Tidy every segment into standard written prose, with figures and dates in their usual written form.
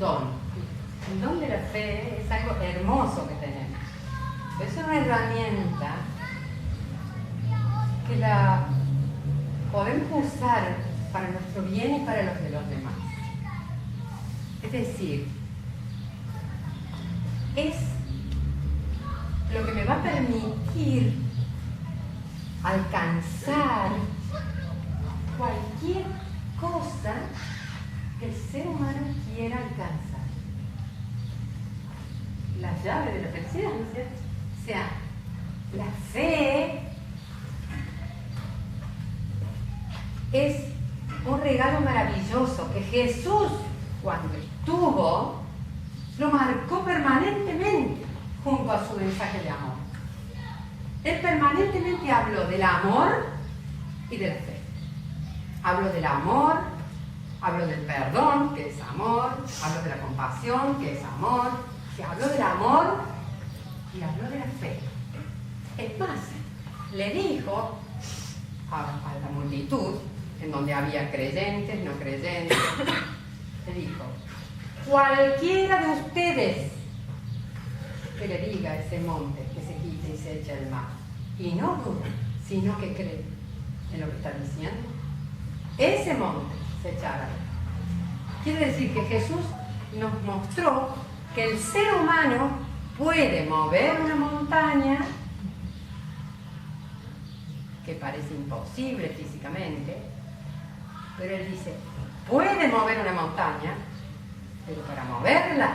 don. El don de la fe es algo hermoso que tenemos. Es una herramienta que la podemos usar para nuestro bien y para los de los demás. Es decir, es lo que me va a permitir alcanzar cualquier cosa que el ser humano quiera alcanzar. La llave de la felicidad, ¿no es cierto? O sea, la fe es un regalo maravilloso que Jesús, cuando estuvo, lo marcó permanentemente junto a su mensaje de amor. Él permanentemente habló del amor y de la fe. Habló del amor, habló del perdón, que es amor, habló de la compasión, que es amor, se habló del amor y habló de la fe. Es más, le dijo a la multitud, en donde había creyentes, no creyentes, le dijo: cualquiera de ustedes que le diga a ese monte que se quite y se eche al mar, y no duda, sino que cree en lo que está diciendo, ese monte se echará. Quiere decir que Jesús nos mostró que el ser humano puede mover una montaña que parece imposible físicamente, pero él dice, puede mover una montaña, pero para moverla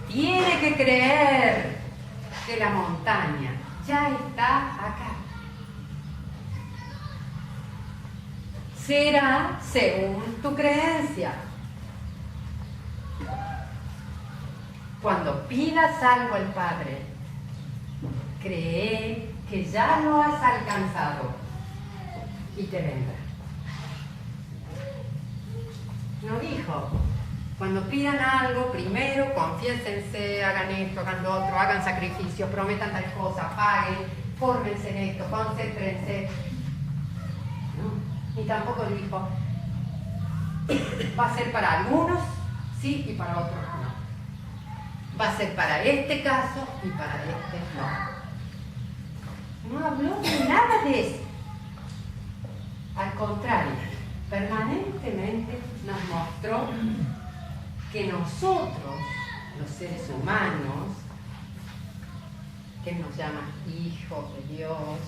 tiene que creer que la montaña ya está acá. Será según tu creencia. Cuando pidas algo al Padre, cree que ya lo has alcanzado y te vendrá. No dijo, cuando pidan algo, primero confiésense, hagan esto, hagan lo otro, hagan sacrificios, prometan tal cosa, paguen, fórmense en esto, concéntrense. No, ni tampoco dijo, va a ser para algunos sí y para otros no. Va a ser para este caso y para este no. No habló de nada de eso. Al contrario, permanentemente nos mostró que nosotros, los seres humanos, que nos llama hijos de Dios,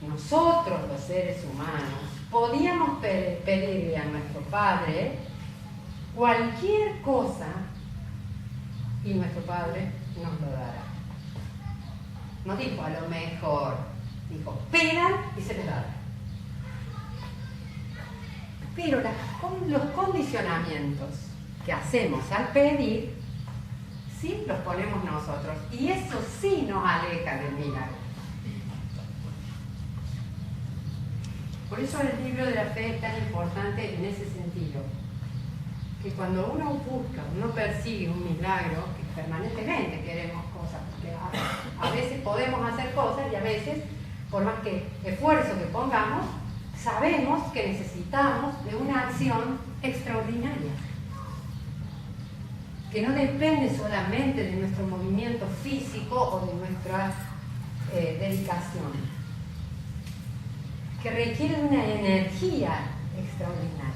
nosotros los seres humanos, podíamos pedirle a nuestro Padre cualquier cosa y nuestro Padre nos lo dará. No dijo a lo mejor, dijo pidan y se les dará. Pero los condicionamientos que hacemos al pedir, sí los ponemos nosotros. Y eso sí nos aleja del milagro. Por eso el libro de la fe es tan importante en ese sentido. Que cuando uno busca, uno persigue un milagro, que permanentemente queremos cosas, porque a veces podemos hacer cosas y a veces, por más que esfuerzo que pongamos, sabemos que necesitamos de una acción extraordinaria, que no depende solamente de nuestro movimiento físico o de nuestra dedicación, que requiere de una energía extraordinaria.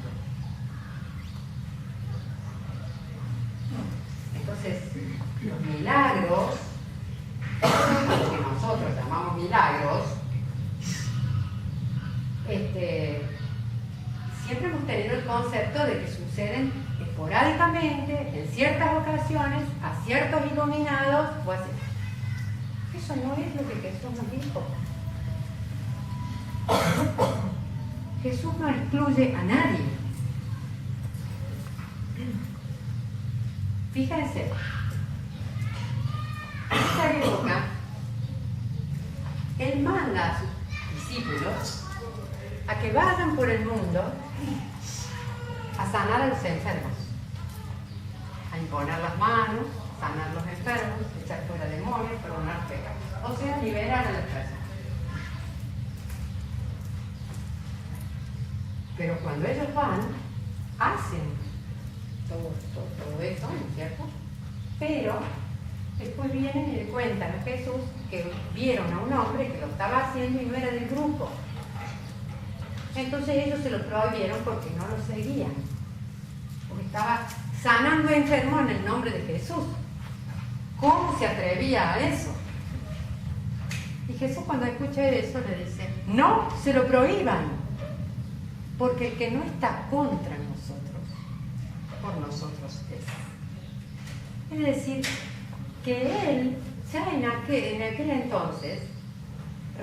Entonces, los milagros, lo que nosotros llamamos milagros, siempre hemos tenido el concepto de que suceden esporádicamente, en ciertas ocasiones, a ciertos iluminados o así. Eso no es lo que Jesús nos dijo. Jesús no excluye a nadie. Fíjense, en esta época, Él manda a sus discípulos a que vayan por el mundo a sanar a los enfermos, a imponer las manos, sanar a los enfermos, echar fuera demonios, perdonar pecados, o sea, liberar a las personas. Pero cuando ellos van, hacen todo eso, ¿no es cierto? Pero después vienen y le cuentan a Jesús que vieron a un hombre que lo estaba haciendo y no era del grupo. Entonces ellos se lo prohibieron porque no lo seguían. Porque estaba sanando enfermos en el nombre de Jesús. ¿Cómo se atrevía a eso? Y Jesús cuando escucha eso le dice, no se lo prohíban, porque el que no está contra nosotros, por nosotros es. Es decir, que él ya en aquel entonces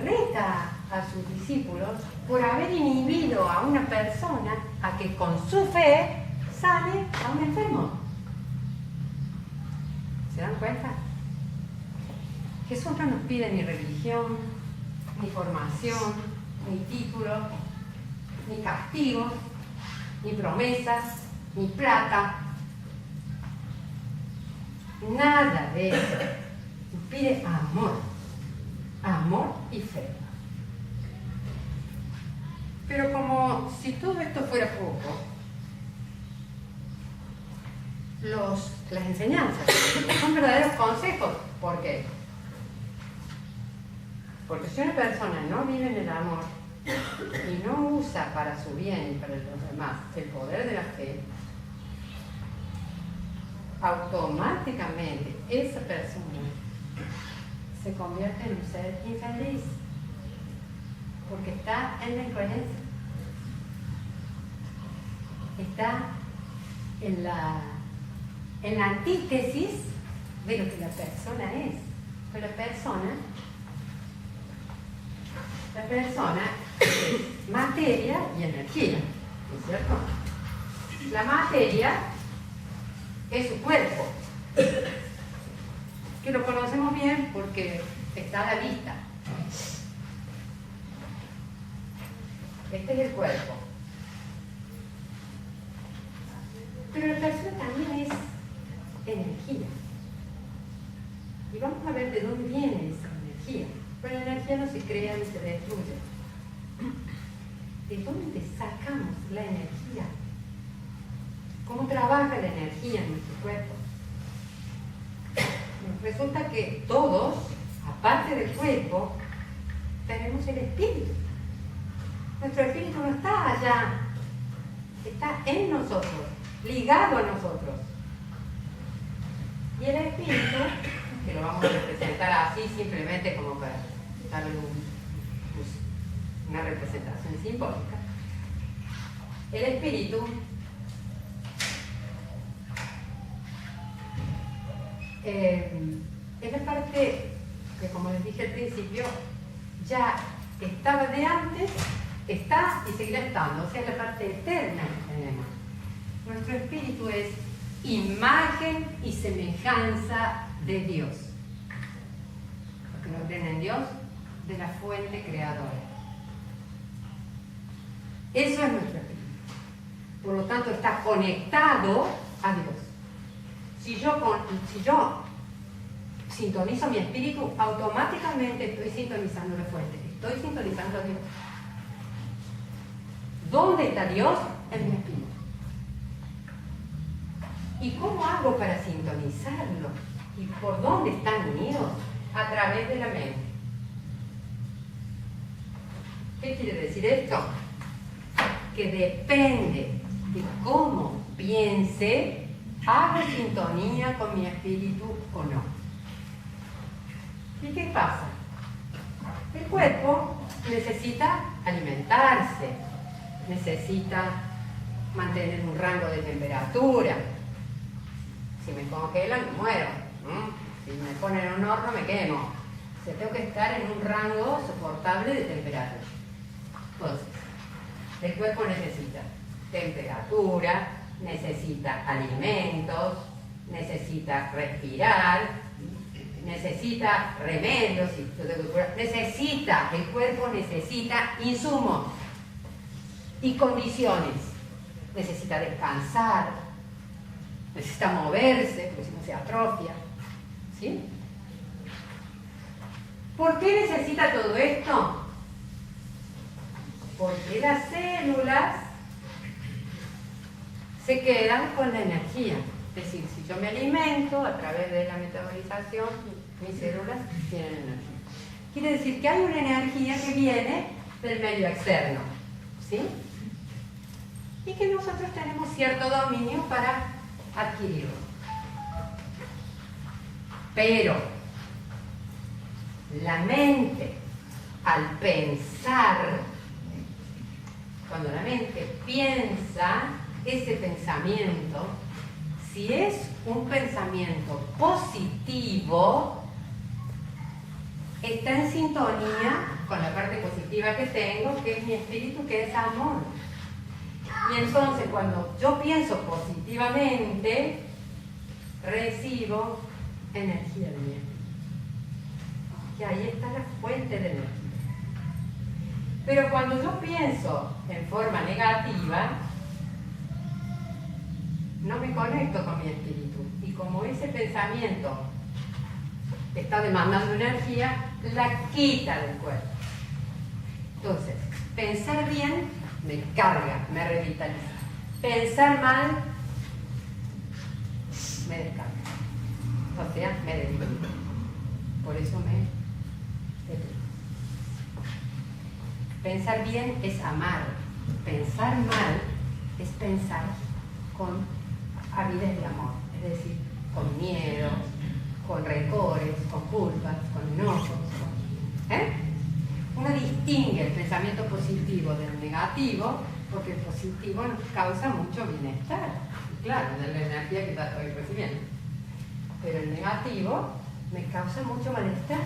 reta a sus discípulos por haber inhibido a una persona a que con su fe sane a un enfermo. ¿Se dan cuenta? Jesús no nos pide ni religión, ni formación, ni títulos, ni castigos, ni promesas, ni plata. Nada de eso. Nos pide amor. Amor y fe. Pero como si todo esto fuera poco, las enseñanzas son verdaderos consejos. ¿Por qué? Porque si una persona no vive en el amor y no usa para su bien y para los demás el poder de la fe, automáticamente esa persona se convierte en un ser infeliz, porque está en la incoherencia, está en la antítesis de lo que la persona es. Pero la persona es materia y energía, ¿no es cierto? La materia es su cuerpo, que lo conocemos bien porque está a la vista. Este es el cuerpo. Pero la persona también es energía. Y vamos a ver de dónde viene esa energía. Pero la energía no se crea ni se destruye. ¿De dónde sacamos la energía? ¿Cómo trabaja la energía en nuestro cuerpo? Resulta que todos, aparte del cuerpo, tenemos el espíritu. Nuestro espíritu no está allá, está en nosotros, ligado a nosotros. Y el espíritu, que lo vamos a representar así simplemente como para darle una representación simbólica, el espíritu es la parte que, como les dije al principio, ya estaba de antes, está y seguirá estando, o sea, es la parte eterna que tenemos. Nuestro espíritu es imagen y semejanza de Dios. Los que no creen en Dios, de la fuente creadora. Eso es nuestro espíritu. Por lo tanto, está conectado a Dios. Si yo sintonizo mi espíritu, automáticamente estoy sintonizando la fuente. Estoy sintonizando a Dios. ¿Dónde está Dios? En mi espíritu. ¿Y cómo hago para sintonizarlo? ¿Y por dónde están unidos? A través de la mente. ¿Qué quiere decir esto? Que depende de cómo piense, hago sintonía con mi espíritu o no. ¿Y qué pasa? El cuerpo necesita alimentarse, necesita mantener un rango de temperatura. Si me congelan, me muero. Si me ponen en un horno, me quemo. O sea, tengo que estar en un rango soportable de temperatura. Entonces, el cuerpo necesita temperatura, necesita alimentos, necesita respirar, necesita remedios, el cuerpo necesita insumos y condiciones. Necesita descansar, necesita moverse, porque si no se atrofia. ¿Sí? ¿Por qué necesita todo esto? Porque las células se quedan con la energía. Es decir, si yo me alimento a través de la metabolización, mis células tienen energía. Quiere decir que hay una energía que viene del medio externo, ¿sí? Y que nosotros tenemos cierto dominio para adquirirlo. Pero la mente, al pensar, cuando la mente piensa, ese pensamiento, si es un pensamiento positivo, está en sintonía con la parte positiva que tengo, que es mi espíritu, que es amor. Y entonces cuando yo pienso positivamente, recibo energía de mi espíritu. Y ahí está la fuente de energía. Pero cuando yo pienso en forma negativa, no me conecto con mi espíritu. Y como ese pensamiento está demandando energía, la quita del cuerpo. Entonces, pensar bien me carga, me revitaliza. Pensar mal me descarga. O sea, me debilita. Por eso me debilita. Pensar bien es amar. Pensar mal es pensar con avidez de amor. Es decir, con miedo, con rencores, con culpas, con enojos. Uno distingue el pensamiento positivo del negativo porque el positivo nos causa mucho bienestar. Claro, de la energía que estoy recibiendo. Pero el negativo me causa mucho malestar.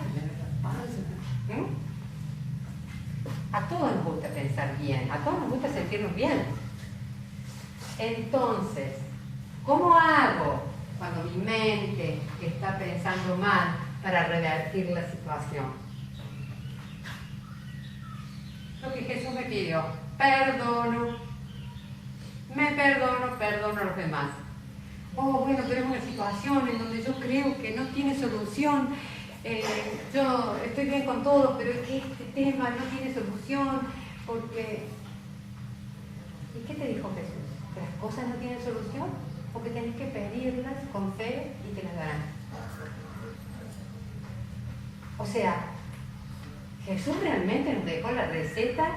A todos nos gusta pensar bien, a todos nos gusta sentirnos bien. Entonces, ¿cómo hago cuando mi mente está pensando mal para revertir la situación? Lo que Jesús me pidió, perdono a los demás. Oh, bueno, pero es una situación en donde yo creo que no tiene solución. Yo estoy bien con todo, pero es que este tema no tiene solución porque... ¿Y qué te dijo Jesús? ¿Que las cosas no tienen solución? ¿O que tenés que pedirlas con fe y te las darán? O sea, Jesús realmente nos dejó la receta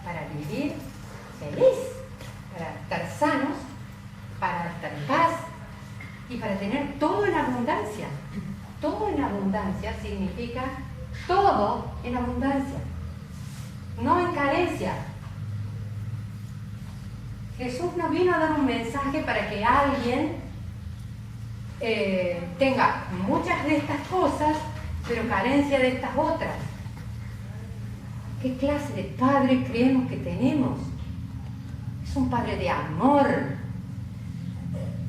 para vivir feliz, para estar sanos, para estar en paz y para tener todo en abundancia. Todo en abundancia significa todo en abundancia, no en carencia. Jesús nos vino a dar un mensaje para que alguien tenga muchas de estas cosas, pero carencia de estas otras. ¿Qué clase de padre creemos que tenemos? Es un padre de amor,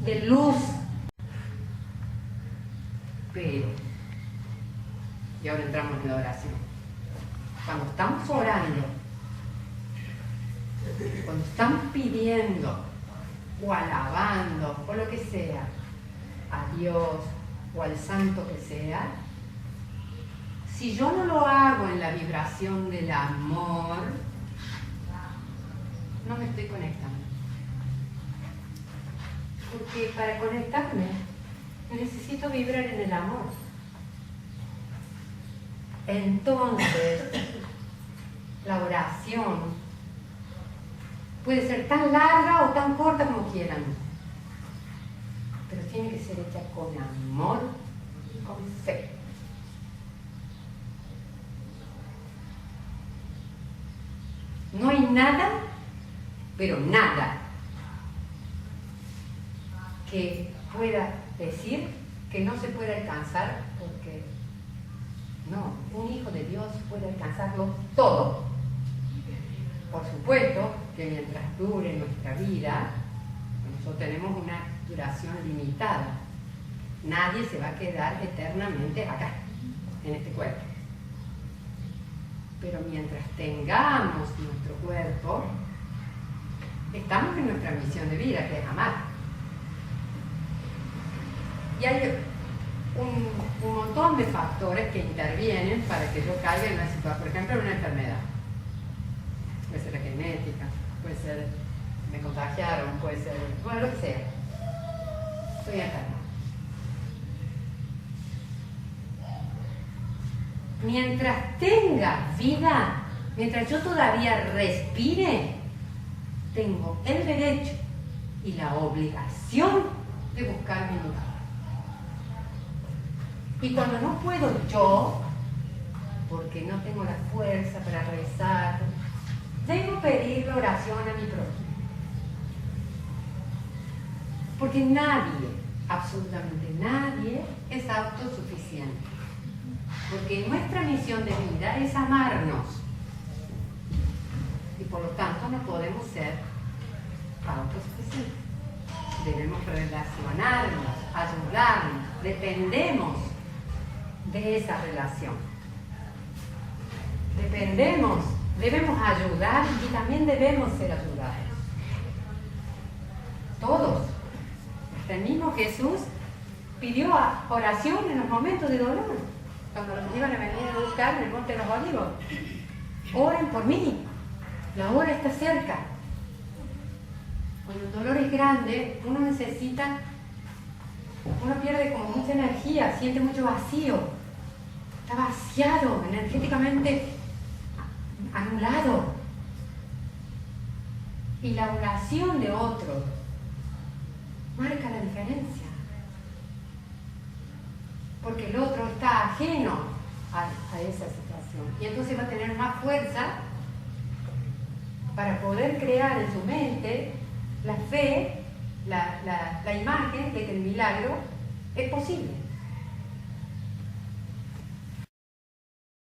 de luz. Pero, y ahora entramos en la oración. Cuando estamos orando, cuando estamos pidiendo o alabando o lo que sea a Dios o al santo que sea, si yo no lo hago en la vibración del amor, no me estoy conectando. Porque para conectarme necesito vibrar en el amor. Entonces, la oración puede ser tan larga o tan corta como quieran, pero tiene que ser hecha con amor y con fe. No hay nada, pero nada, que pueda decir que no se puede alcanzar, porque no, un hijo de Dios puede alcanzarlo todo. Por supuesto que mientras dure nuestra vida, nosotros tenemos una duración limitada. Nadie se va a quedar eternamente acá, en este cuerpo. Pero mientras tengamos nuestro cuerpo, estamos en nuestra misión de vida, que es amar. Y hay un montón de factores que intervienen para que yo caiga en una situación, por ejemplo, en una enfermedad. Puede ser la genética, puede ser me contagiaron, puede ser, bueno, lo que sea. Estoy enferma. Mientras tenga vida, mientras yo todavía respire, tengo el derecho y la obligación de buscar mi lugar. Y cuando no puedo yo, porque no tengo la fuerza para rezar, debo pedirle oración a mi prójimo. Porque nadie, absolutamente nadie, es autosuficiente. Porque nuestra misión de vida es amarnos. Y por lo tanto no podemos ser autosuficientes. Debemos relacionarnos, ayudarnos, dependemos de esa relación. Debemos ayudar y también debemos ser ayudados. Todos. El mismo Jesús pidió oración en los momentos de dolor, cuando los iban a venir a buscar en el Monte de los Olivos. Oren por mí, la hora está cerca. Cuando el dolor es grande, uno pierde como mucha energía, siente mucho vacío, está vaciado, energéticamente anulado. Y la oración de otro marca la diferencia, porque el otro está ajeno a esa situación y entonces va a tener más fuerza para poder crear en su mente la fe, la imagen de que el milagro es posible.